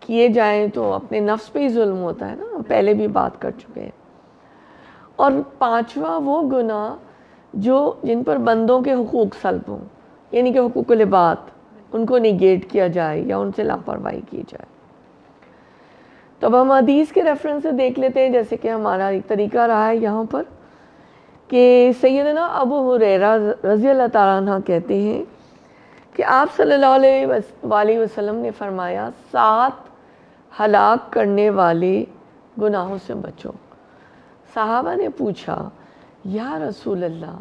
کیے جائیں تو اپنے نفس پہ ہی ظلم ہوتا ہے نا, ہم پہلے بھی بات کر چکے ہیں. اور پانچواں وہ گناہ جن پر بندوں کے حقوق سلب ہوں, یعنی کہ حقوق العباد, ان کو نیگیٹ کیا جائے یا ان سے لاپرواہی کی جائے. تو اب ہم حدیث کے ریفرنس سے دیکھ لیتے ہیں, جیسے کہ ہمارا ایک طریقہ رہا ہے یہاں پر, کہ سیدنا ابو ہریرہ رضی اللہ تعالیٰ عنہ کہتے ہیں کہ آپ صلی اللہ علیہ وسلم نے فرمایا 7 ہلاک کرنے والے گناہوں سے بچو. صحابہ نے پوچھا یا رسول اللہ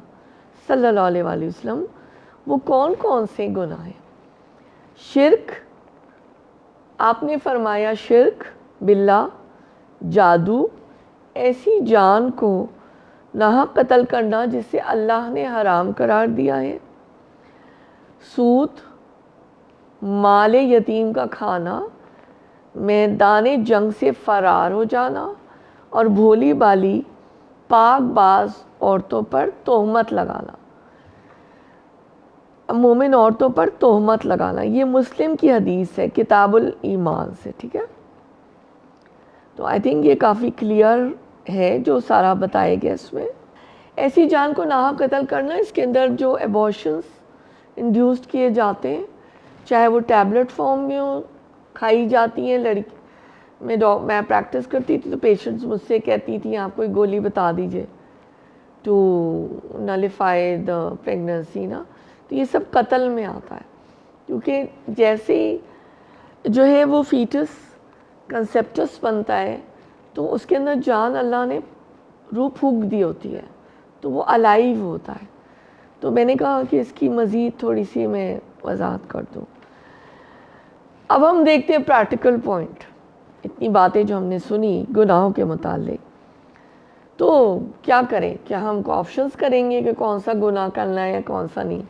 صلی اللہ علیہ وسلم وہ کون کون سے گناہ ہیں؟ شرک, آپ نے فرمایا شرک باللہ, جادو, ایسی جان کو ناحق قتل کرنا جسے اللہ نے حرام قرار دیا ہے, سود, مال یتیم کا کھانا, میدان جنگ سے فرار ہو جانا, اور بھولی بالی پاک باز عورتوں پر تہمت لگانا, مومن عورتوں پر تہمت لگانا. یہ مسلم کی حدیث ہے کتاب الایمان سے, ٹھیک ہے. تو آئی تھنک یہ کافی کلیئر ہے جو سارا بتایا گیا اس میں. ایسی جان کو ناحق قتل کرنا, اس کے اندر جو ایبورشنس انڈیوسڈ کیے جاتے ہیں, چاہے وہ ٹیبلٹ فارم میں ہوں, کھائی جاتی ہیں. لڑکی میں پریکٹس کرتی تھی تو پیشنٹس مجھ سے کہتی تھیں آپ کوئی گولی بتا دیجئے ٹو نلیفائی دا پریگننسی نا. تو یہ سب قتل میں آتا ہے, کیونکہ جیسے جو ہے وہ فیٹس کنسیپٹس بنتا ہے تو اس کے اندر جان اللہ نے روح پھونک دی ہوتی ہے, تو وہ الائیو ہوتا ہے. تو میں نے کہا کہ اس کی مزید تھوڑی سی میں وضاحت کر دوں. اب ہم دیکھتے ہیں پریکٹیکل پوائنٹ. اتنی باتیں جو ہم نے سنی گناہوں کے متعلق, تو کیا کریں؟ کیا ہم کو آپشنس کریں گے کہ کون سا گناہ کرنا ہے یا کون سا نہیں؟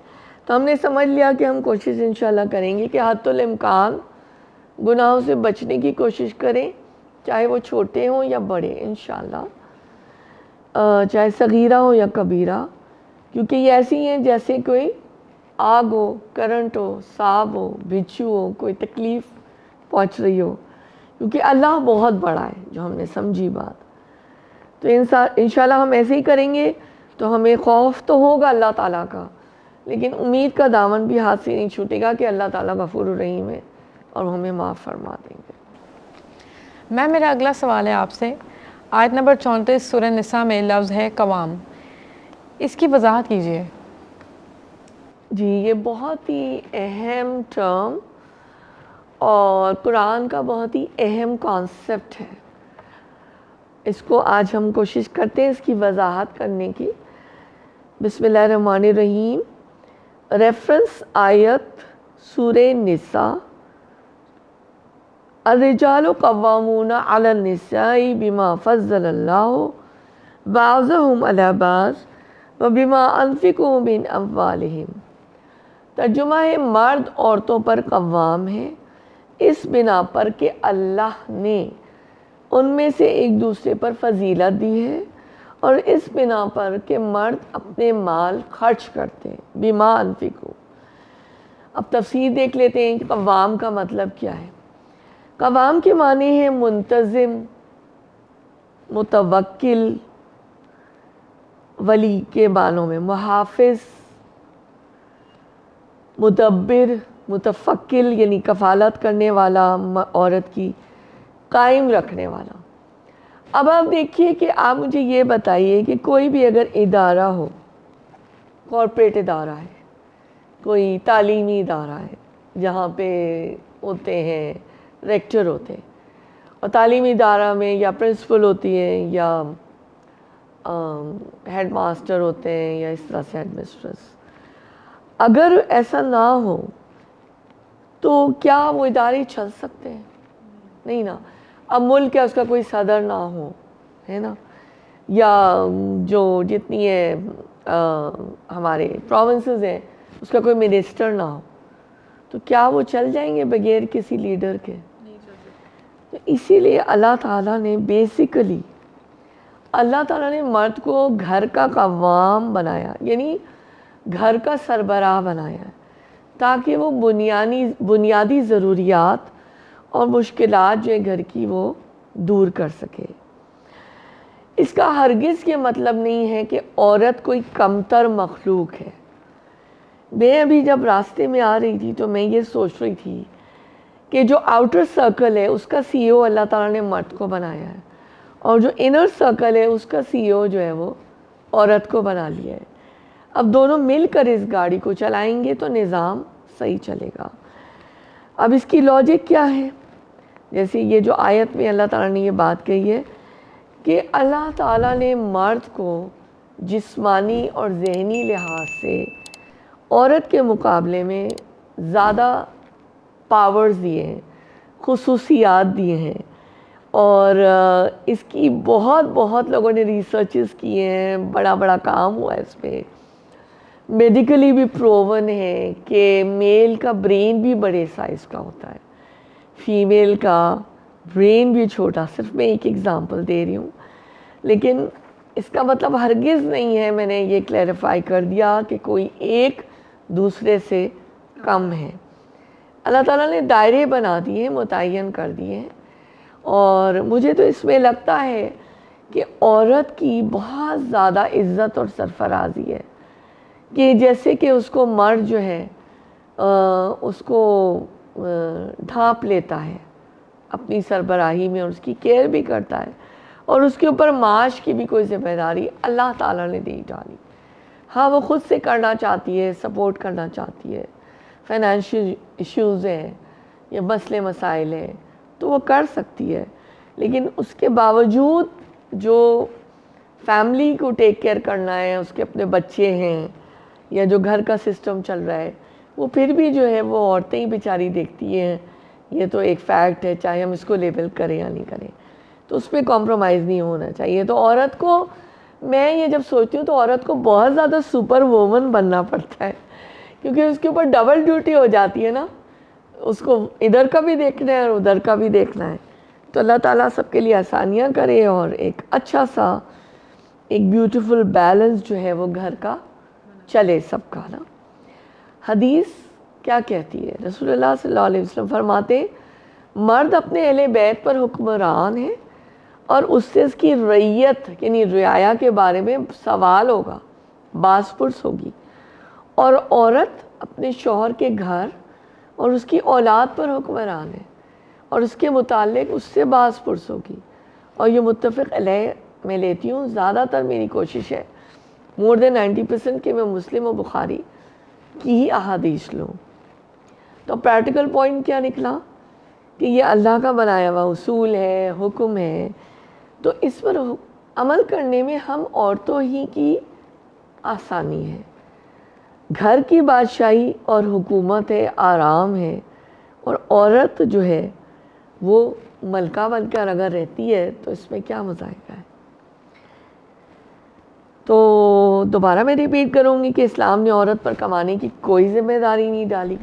تو ہم نے سمجھ لیا کہ ہم کوشش انشاءاللہ کریں گے کہ حد الامکان گناہوں سے بچنے کی کوشش کریں, چاہے وہ چھوٹے ہوں یا بڑے انشاءاللہ, چاہے صغیرہ ہو یا کبیرہ, کیونکہ یہ ایسی ہیں جیسے کوئی آگ ہو, کرنٹ ہو, سانپ ہو, بچھو ہو, کوئی تکلیف پہنچ رہی ہو, کیونکہ اللہ بہت بڑا ہے جو ہم نے سمجھی بات. تو انشاءاللہ ہم ایسے ہی کریں گے تو ہمیں خوف تو ہوگا اللہ تعالیٰ کا, لیکن امید کا دامن بھی ہاتھ سے نہیں چھوٹے گا کہ اللہ تعالیٰ غفور الرحیم ہے اور ہمیں معاف فرما دیں گے. میم میرا اگلا سوال ہے آپ سے. آیت نمبر 34 سورہ نساء میں لفظ ہے قوام, اس کی وضاحت کیجیے. جی, یہ بہت ہی اہم ٹرم اور قرآن کا بہت ہی اہم کانسیپٹ ہے. اس کو آج ہم کوشش کرتے ہیں اس کی وضاحت کرنے کی. بسم اللہ الرحمن الرحیم. ریفرنس آیت سورہ نساء, الرجال قوامون علی النساء بما فضل اللہ بعضهم علی بعض وبما انفقوا من اموالہم. ترجمہ ہے مرد عورتوں پر قوام ہے اس بنا پر کہ اللہ نے ان میں سے ایک دوسرے پر فضیلت دی ہے, اور اس بنا پر کہ مرد اپنے مال خرچ کرتے ہیں. بما انفقوا. اب تفسیر دیکھ لیتے ہیں کہ قوام کا مطلب کیا ہے. قوام کے معنی ہے منتظم, متوکل, ولی کے معنوں میں محافظ, مدبر, متفکل یعنی کفالت کرنے والا عورت کی, قائم رکھنے والا. اب آپ دیکھیے کہ آپ مجھے یہ بتائیے کہ کوئی بھی اگر ادارہ ہو, کارپوریٹ ادارہ ہے, کوئی تعلیمی ادارہ ہے جہاں پہ ہوتے ہیں ریکٹر ہوتے ہیں, اور تعلیمی ادارہ میں یا پرنسپل ہوتی ہیں یا ہیڈ ماسٹر ہوتے ہیں یا اس طرح سے ہیڈ مسٹرس. اگر ایسا نہ ہو تو کیا وہ ادارے چل سکتے ہیں؟ نہیں نا. اب ملک ہے اس کا کوئی صدر نہ ہو, ہے نا, یا جو جتنی ہے ہمارے پروونسز ہیں اس کا کوئی منسٹر نہ ہو, تو کیا وہ چل جائیں گے بغیر کسی لیڈر کے؟ تو اسی لیے اللہ تعالیٰ نے بیسیکلی اللہ تعالیٰ نے مرد کو گھر کا قوام بنایا, یعنی گھر کا سربراہ بنایا ہے, تاکہ وہ بنیادی ضروریات اور مشکلات جو ہے گھر کی وہ دور کر سکے۔ اس کا ہرگز یہ مطلب نہیں ہے کہ عورت کوئی کمتر مخلوق ہے۔ میں ابھی جب راستے میں آ رہی تھی تو میں یہ سوچ رہی تھی کہ جو آؤٹر سرکل ہے اس کا سی او اللہ تعالیٰ نے مرد کو بنایا ہے، اور جو انر سرکل ہے اس کا سی او جو ہے وہ عورت کو بنا لیا ہے۔ اب دونوں مل کر اس گاڑی کو چلائیں گے تو نظام صحیح چلے گا۔ اب اس کی لاجک کیا ہے؟ جیسے یہ جو آیت میں اللہ تعالیٰ نے یہ بات کہی ہے کہ اللہ تعالیٰ نے مرد کو جسمانی اور ذہنی لحاظ سے عورت کے مقابلے میں زیادہ پاورز دیے ہیں، خصوصیات دیے ہیں، اور اس کی بہت لوگوں نے ریسرچز کیے ہیں، بڑا کام ہوا ہے اس پہ، میڈیکلی بھی پروون ہے کہ میل کا برین بھی بڑے سائز کا ہوتا ہے، فیمیل کا برین بھی چھوٹا۔ صرف میں ایک ایگزامپل دے رہی ہوں، لیکن اس کا مطلب ہرگز نہیں ہے، میں نے یہ کلیریفائی کر دیا کہ کوئی ایک دوسرے سے کم ہے۔ اللہ تعالیٰ نے دائرے بنا دیے ہیں، متعین کر دیے ہیں، اور مجھے تو اس میں لگتا ہے کہ عورت کی بہت زیادہ عزت اور سرفرازی ہے، کہ جیسے کہ اس کو مرد جو ہے اس کو ڈھانپ لیتا ہے اپنی سربراہی میں، اور اس کی کیئر بھی کرتا ہے، اور اس کے اوپر معاش کی بھی کوئی ذمہ داری اللہ تعالیٰ نے نہیں ڈالی۔ ہاں وہ خود سے کرنا چاہتی ہے، سپورٹ کرنا چاہتی ہے، فائنینشیل ایشوز ہیں یا مسئلے مسائل ہیں تو وہ کر سکتی ہے، لیکن اس کے باوجود جو فیملی کو ٹیک کیئر کرنا ہے، اس کے اپنے بچے ہیں یا جو گھر کا سسٹم چل رہا ہے، وہ پھر بھی جو ہے وہ عورتیں ہی بیچاری دیکھتی ہیں۔ یہ تو ایک فیکٹ ہے، چاہے ہم اس کو لیبل کریں یا نہیں کریں، تو اس پہ کمپرومائز نہیں ہونا چاہیے۔ تو عورت کو، میں یہ جب سوچتی ہوں تو عورت کو بہت زیادہ سپر وومن بننا پڑتا ہے، کیونکہ اس کے اوپر ڈبل ڈیوٹی ہو جاتی ہے نا، اس کو ادھر کا بھی دیکھنا ہے اور ادھر کا بھی دیکھنا ہے۔ تو اللہ تعالیٰ سب کے لیے آسانیاں کرے اور ایک اچھا سا ایک بیوٹیفل بیلنس جو ہے وہ گھر کا چلے سب کا نا۔ حدیث کیا کہتی ہے؟ رسول اللہ صلی اللہ علیہ وسلم فرماتے ہیں مرد اپنے اہل بیت پر حکمران ہے اور اس سے اس کی رعیت یعنی رعایا کے بارے میں سوال ہوگا، باز پرس ہوگی، اور عورت اپنے شوہر کے گھر اور اس کی اولاد پر حکمران ہے اور اس کے متعلق اس سے باز پرس ہوگی۔ اور یہ متفق علیہ میں لیتی ہوں، زیادہ تر میری کوشش ہے مور دین 90% کہ میں مسلم و بخاری کی ہی احادیث لوں۔ تو پریکٹیکل پوائنٹ کیا نکلا کہ یہ اللہ کا بنایا ہوا اصول ہے، حکم ہے، تو اس پر عمل کرنے میں ہم عورتوں ہی کی آسانی ہے۔ گھر کی بادشاہی اور حکومت ہے، آرام ہے، اور عورت جو ہے وہ ملکہ بن کر اگر رہتی ہے تو اس میں کیا مذائقہ ہے۔ تو دوبارہ میں ریپیٹ کروں گی کہ اسلام نے عورت پر کمانے کی کوئی ذمہ داری نہیں ڈالی۔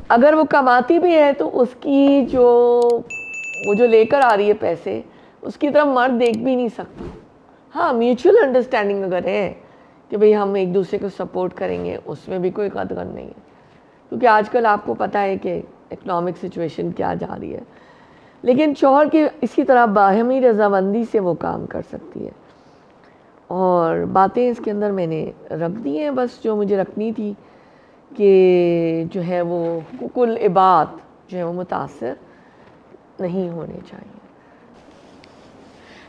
اگر وہ کماتی بھی ہے تو اس کی وہ جو لے کر آ رہی ہے پیسے، اس کی طرف مرد دیکھ بھی نہیں سکتا۔ ہاں میوچل انڈرسٹینڈنگ اگر ہے کہ بھئی ہم ایک دوسرے کو سپورٹ کریں گے، اس میں بھی کوئی قدغن نہیں ہے، کیونکہ آج کل آپ کو پتہ ہے کہ اکنامک سچویشن کیا جا رہی ہے، لیکن شوہر کی اسی طرح باہمی رضامندی سے وہ کام کر سکتی ہے۔ اور باتیں اس کے اندر میں نے رکھ دی ہیں، بس جو مجھے رکھنی تھی کہ جو ہے وہ حقوق العباد جو ہے وہ متاثر نہیں ہونے چاہیے۔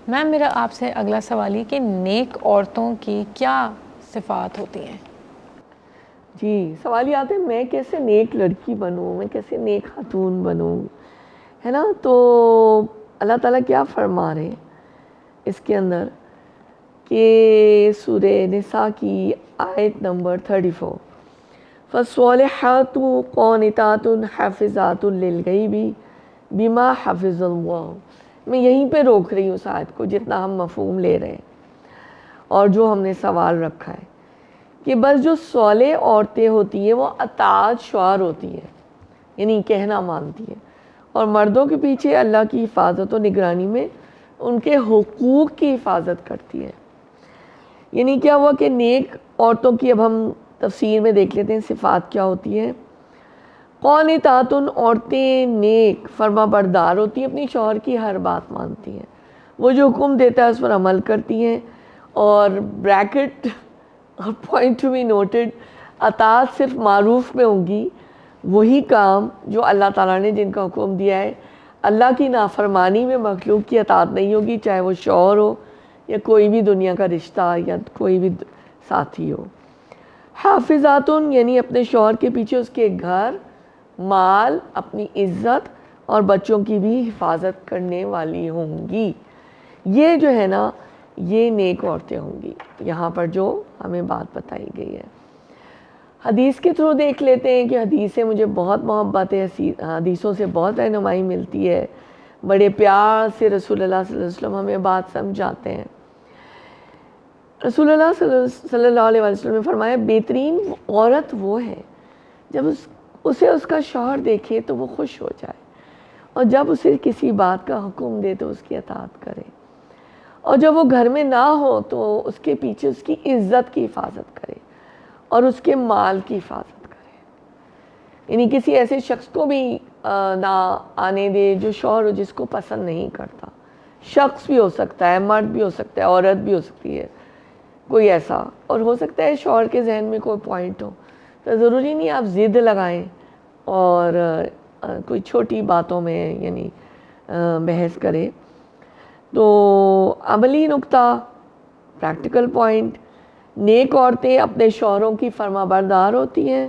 میم میرا آپ سے اگلا سوال یہ کہ نیک عورتوں کی کیا صفات ہوتی ہیں؟ جی، سوال یہ آتا ہے میں کیسے نیک لڑکی بنوں، میں کیسے نیک خاتون بنوں، ہے نا؟ تو اللہ تعالیٰ کیا فرما رہے ہیں اس کے اندر کہ سورہ نساء کی آیت نمبر 34 فَالصَّالِحَاتُ قَانِتَاتٌ حَافِظَاتٌ لِلْغَیْبِ بِمَا حَفِظَ اللَّهُ۔ میں یہیں پہ روک رہی ہوں اس آیت کو جتنا ہم مفہوم لے رہے ہیں اور جو ہم نے سوال رکھا ہے کہ بس جو صالح عورتیں ہوتی ہیں وہ اطاعت شعار ہوتی ہیں، یعنی کہنا مانتی ہیں، اور مردوں کے پیچھے اللہ کی حفاظت و نگرانی میں ان کے حقوق کی حفاظت کرتی ہیں۔ یعنی کیا ہوا کہ نیک عورتوں کی اب ہم تفسیر میں دیکھ لیتے ہیں صفات کیا ہوتی ہیں۔ قانتاتن عورتیں نیک فرما بردار ہوتی ہیں، اپنی شوہر کی ہر بات مانتی ہیں، وہ جو حکم دیتا ہے اس پر عمل کرتی ہیں. اور بریکٹ اور پوائنٹ ٹو بی نوٹڈ، اطاعت صرف معروف میں ہوگی، وہی کام جو اللہ تعالیٰ نے جن کا حکم دیا ہے. اللہ کی نافرمانی میں مخلوق کی اطاعت نہیں ہوگی، چاہے وہ شوہر ہو یا کوئی بھی دنیا کا رشتہ یا کوئی بھی ساتھی ہو. حافظاتن یعنی اپنے شوہر کے پیچھے اس کے گھر، مال، اپنی عزت اور بچوں کی بھی حفاظت کرنے والی ہوں گی. یہ جو ہے نا یہ نیک عورتیں ہوں گی یہاں پر جو ہمیں بات بتائی گئی ہے. حدیث کے تھرو دیکھ لیتے ہیں کہ حدیث سے مجھے بہت محبت ہے، حدیثوں سے بہت رہنمائی ملتی ہے، بڑے پیار سے رسول اللہ صلی اللہ علیہ وسلم ہمیں بات سمجھاتے ہیں. رسول اللہ صلی اللہ علیہ وسلم نے فرمایا بہترین عورت وہ ہے جب اسے اس کا شوہر دیکھے تو وہ خوش ہو جائے، اور جب اسے کسی بات کا حکم دے تو اس کی اطاعت کرے، اور جب وہ گھر میں نہ ہو تو اس کے پیچھے اس کی عزت کی حفاظت کرے اور اس کے مال کی حفاظت کرے. یعنی کسی ایسے شخص کو بھی نہ آنے دے جو شوہر ہو جس کو پسند نہیں کرتا. شخص بھی ہو سکتا ہے، مرد بھی ہو سکتا ہے، عورت بھی ہو سکتی ہے، کوئی ایسا. اور ہو سکتا ہے شوہر کے ذہن میں کوئی پوائنٹ ہو، تو ضروری نہیں آپ ضد لگائیں اور کوئی چھوٹی باتوں میں یعنی بحث کرے. تو عملی نقطہ، پریکٹیکل پوائنٹ، نیک عورتیں اپنے شوہروں کی فرما بردار ہوتی ہیں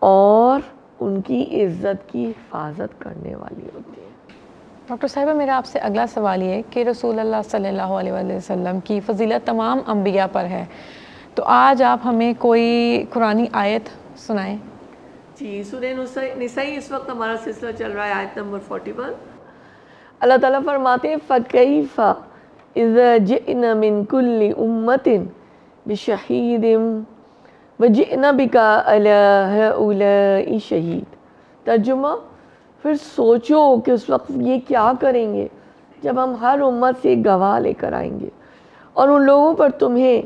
اور ان کی عزت کی حفاظت کرنے والی ہوتی ہیں. ڈاکٹر صاحبہ میرا آپ سے اگلا سوال یہ ہے کہ رسول اللہ صلی اللہ علیہ وآلہ وسلم کی فضیلت تمام انبیاء پر ہے، تو آج آپ ہمیں کوئی قرآنی آیت سنائیں. جی، سورہ نساء اس وقت ہمارا سلسلہ چل رہا ہے، آیت نمبر 41. اللہ تعالیٰ فرماتے ہیں فَكَيْفَ إِذَا جِئْنَا مِن كُلِّ أُمَّةٍ بِشَهِيدٍ وَجِئْنَا بِكَ عَلَىٰ هَؤُلَاءِ شَهِيدٌ. ترجمہ، پھر سوچو کہ اس وقت یہ کیا کریں گے جب ہم ہر امت سے ایک گواہ لے کر آئیں گے اور ان لوگوں پر تمہیں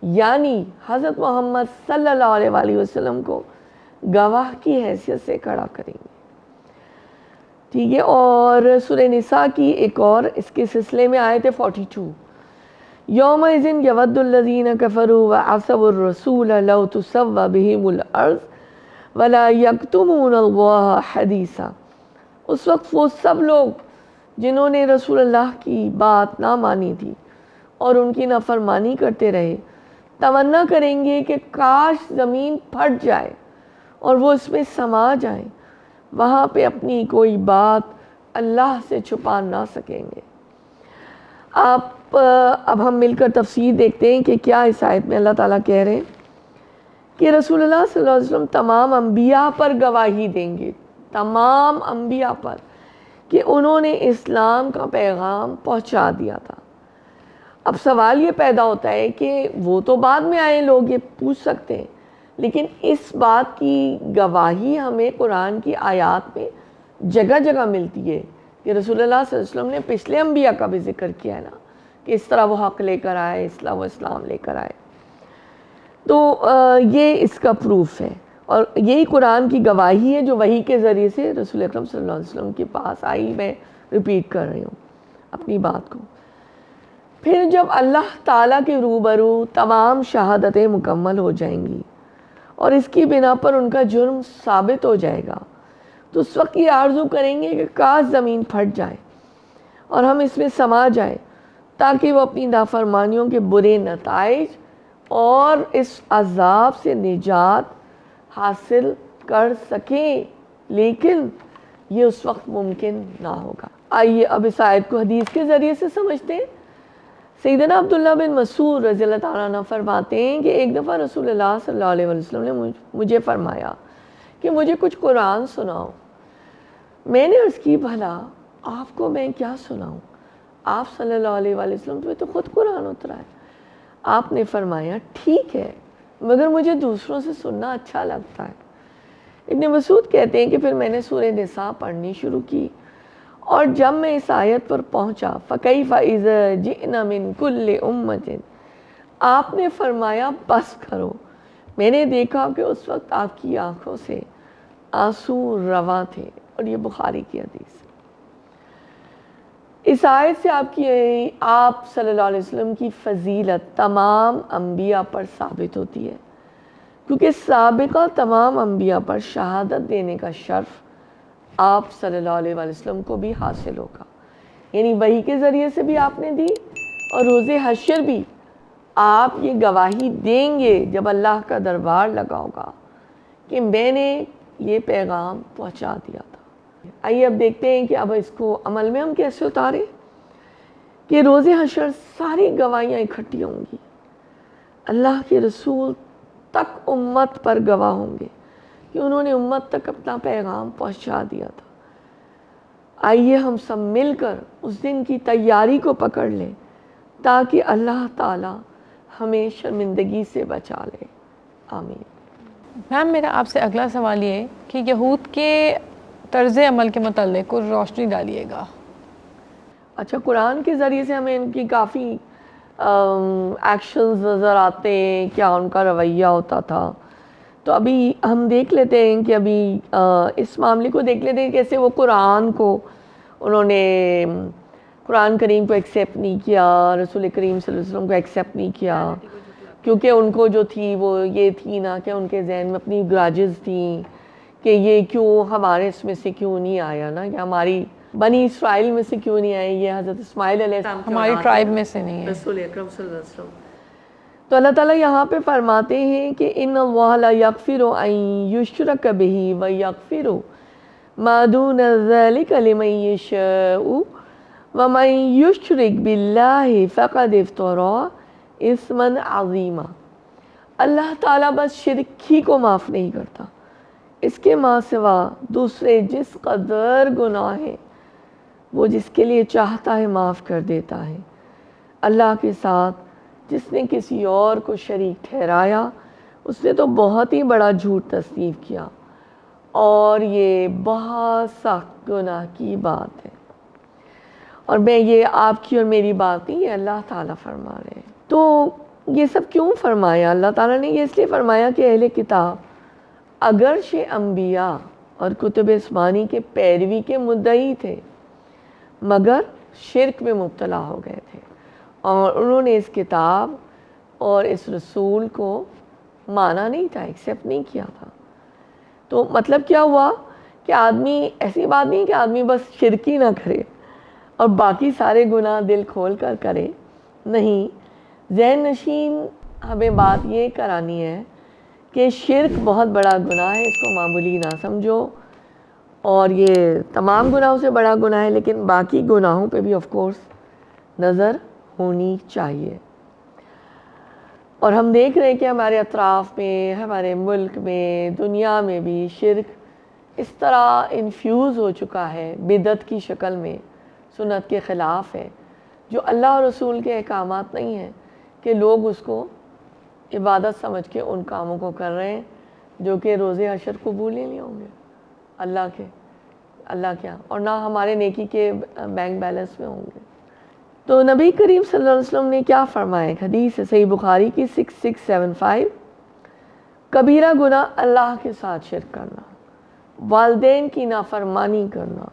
یعنی حضرت محمد صلی اللہ علیہ وآلہ وسلم کو گواہ کی حیثیت سے کھڑا کریں گے. ٹھیک ہے. اور سورہ نساء کی ایک اور اس کے سلسلے میں آیت 42 یومئذ یود الذین کفروا وعصوا الرسول لو تسوی بہم الارض ولا یکتمون اللہ حدیثا. اس وقت وہ سب لوگ جنہوں نے رسول اللہ کی بات نہ مانی تھی اور ان کی نافرمانی کرتے رہے تمنا کریں گے کہ کاش زمین پھٹ جائے اور وہ اس میں سما جائیں، وہاں پہ اپنی کوئی بات اللہ سے چھپا نہ سکیں گے. اب ہم مل کر تفسیر دیکھتے ہیں کہ کیا اس آیت میں اللہ تعالیٰ کہہ رہے ہیں کہ رسول اللہ صلی اللہ علیہ وسلم تمام انبیاء پر گواہی دیں گے، تمام انبیاء پر، کہ انہوں نے اسلام کا پیغام پہنچا دیا تھا. اب سوال یہ پیدا ہوتا ہے کہ وہ تو بعد میں آئے لوگ یہ پوچھ سکتے ہیں، لیکن اس بات کی گواہی ہمیں قرآن کی آیات میں جگہ جگہ ملتی ہے کہ رسول اللہ صلی اللہ علیہ وسلم نے پچھلے انبیاء کا بھی ذکر کیا ہے نا، کہ اس طرح وہ حق لے کر آئے، اسلام لے کر آئے. تو یہ اس کا پروف ہے اور یہی قرآن کی گواہی ہے جو وحی کے ذریعے سے رسول اکرم صلی اللہ علیہ وسلم کے پاس آئی. میں ریپیٹ کر رہی ہوں اپنی بات کو. پھر جب اللہ تعالیٰ کے روبرو تمام شہادتیں مکمل ہو جائیں گی اور اس کی بنا پر ان کا جرم ثابت ہو جائے گا تو اس وقت یہ آرزو کریں گے کہ کاش زمین پھٹ جائے اور ہم اس میں سما جائیں تاکہ وہ اپنی نافرمانیوں کے برے نتائج اور اس عذاب سے نجات حاصل کر سکیں، لیکن یہ اس وقت ممکن نہ ہوگا. آئیے اب اس آیت کو حدیث کے ذریعے سے سمجھتے ہیں. سیدنا عبداللہ بن مسعود رضی اللہ تعالیٰ عنہ فرماتے ہیں کہ ایک دفعہ رسول اللہ صلی اللہ علیہ وسلم نے مجھے فرمایا کہ مجھے کچھ قرآن سناؤ. میں نے عرض کی بھلا آپ کو میں کیا سناؤں، آپ صلی اللہ علیہ وسلم تمہیں تو خود قرآن اترا ہے. آپ نے فرمایا ٹھیک ہے مگر مجھے دوسروں سے سننا اچھا لگتا ہے. ابن مسعود کہتے ہیں کہ پھر میں نے سورہ نساء پڑھنی شروع کی اور جب میں اس آیت پر پہنچا فَكَيْفَ إِذَا جِئْنَا مِن كُلِّ أُمَّةٍ، آپ نے فرمایا بس کرو. میں نے دیکھا کہ اس وقت آپ کی آنکھوں سے آنسو رواں تھے، اور یہ بخاری کی حدیث ہے۔ اس آیت سے آپ صلی اللہ علیہ وسلم کی فضیلت تمام انبیاء پر ثابت ہوتی ہے، کیونکہ سابقہ تمام انبیاء پر شہادت دینے کا شرف آپ صلی اللہ علیہ وسلم کو بھی حاصل ہوگا، یعنی وحی کے ذریعے سے بھی آپ نے دی، اور روز حشر بھی آپ یہ گواہی دیں گے جب اللہ کا دربار لگا ہوگا کہ میں نے یہ پیغام پہنچا دیا تھا۔ آئیے اب دیکھتے ہیں کہ اب اس کو عمل میں ہم کیسے اتاریں کہ روز حشر ساری گواہیاں اکٹھی ہوں گی، اللہ کے رسول تک امت پر گواہ ہوں گے کہ انہوں نے امت تک اپنا پیغام پہنچا دیا تھا۔ آئیے ہم سب مل کر اس دن کی تیاری کو پکڑ لیں تاکہ اللہ تعالی ہمیں شرمندگی سے بچا لے، آمین۔ میم میرا آپ سے اگلا سوال یہ ہے کہ یہود کے طرز عمل کے متعلق کچھ روشنی ڈالیے گا۔ اچھا، قرآن کے ذریعے سے ہمیں ان کی کافی ایکشنز نظر آتے ہیں، کیا ان کا رویہ ہوتا تھا، تو ابھی ہم دیکھ لیتے ہیں کہ ابھی اس معاملے کو دیکھ لیتے ہیں کیسے وہ قرآن کو انہوں نے قرآن کریم کو ایکسیپٹ نہیں کیا، رسول کریم صلی اللہ علیہ وسلم کو ایکسیپٹ نہیں کیا، کیونکہ ان کو جو تھی وہ یہ تھی نا کہ ان کے ذہن میں اپنی گراجز تھیں کہ یہ کیوں ہمارے اس میں سے کیوں نہیں آیا نا، کہ ہماری بنی اسرائیل میں سے کیوں نہیں آئے، یہ حضرت اسماعیل علیہ السلام ہماری ٹرائب میں سے نہیں ہے، رسول اکرم صلی اللہ علیہ وسلم۔ تو اللہ تعالیٰ یہاں پہ فرماتے ہیں کہ ان اللہ لا یغفر ان یشرک بہ ویغفر ما دون ذلک لمن یشاء ومن یشرک باللہ فقد افتری اثما عظیما۔ اللہ تعالیٰ بس شرک ہی کو معاف نہیں کرتا، اس کے ماں سوا دوسرے جس قدر گناہ ہیں وہ جس کے لیے چاہتا ہے معاف کر دیتا ہے۔ اللہ کے ساتھ جس نے کسی اور کو شریک ٹھہرایا اس نے تو بہت ہی بڑا جھوٹ تصنیف کیا، اور یہ بہت سخت گناہ کی بات ہے، اور میں یہ آپ کی اور میری بات نہیں، یہ اللہ تعالیٰ فرما رہے ہیں۔ تو یہ سب کیوں فرمایا اللہ تعالیٰ نے؟ یہ اس لیے فرمایا کہ اہل کتاب اگرچہ انبیاء اور کتب آسمانی کے پیروی کے مدعی تھے مگر شرک میں مبتلا ہو گئے تھے، اور انہوں نے اس کتاب اور اس رسول کو مانا نہیں تھا، ایکسیپٹ نہیں کیا تھا۔ تو مطلب کیا ہوا کہ آدمی، ایسی بات نہیں کہ آدمی بس شرک ہی نہ کرے اور باقی سارے گناہ دل کھول کر کرے، نہیں، ذہن نشین ہمیں بات یہ کرانی ہے کہ شرک بہت بڑا گناہ ہے، اس کو معمولی نہ سمجھو، اور یہ تمام گناہوں سے بڑا گناہ ہے، لیکن باقی گناہوں پہ بھی آف کورس نظر ہونی چاہیے۔ اور ہم دیکھ رہے ہیں کہ ہمارے اطراف میں، ہمارے ملک میں، دنیا میں بھی شرک اس طرح انفیوز ہو چکا ہے، بدعت کی شکل میں، سنت کے خلاف ہے، جو اللہ اور رسول کے احکامات نہیں ہیں، کہ لوگ اس کو عبادت سمجھ کے ان کاموں کو کر رہے ہیں جو کہ روز حشر قبول ہی نہیں ہوں گے اللہ کیا، اور نہ ہمارے نیکی کے بینک بیلنس میں ہوں گے۔ تو نبی کریم صلی اللہ علیہ وسلم نے کیا فرمایا؟ حدیث ہے صحیح بخاری کی 6675، کبیرہ گناہ اللہ کے ساتھ شرک کرنا، والدین کی نافرمانی کرنا،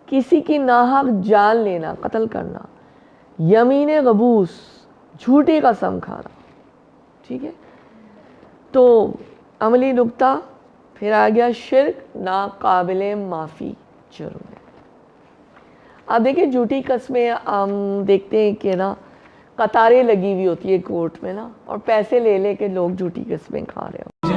کسی کی ناحق جان لینا، قتل کرنا، یمین غبوس، جھوٹی قسم کھانا، ٹھیک ہے۔ تو عملی نکتہ پھر آ گیا شرک ناقابل معافی جرم ہے۔ آپ دیکھیں جھوٹی قسمیں ہم دیکھتے ہیں کہ نا قطاریں لگی ہوئی ہوتی ہے کورٹ میں نا، اور پیسے لے لے کے لوگ جھوٹی قسمیں کھا رہے ہو۔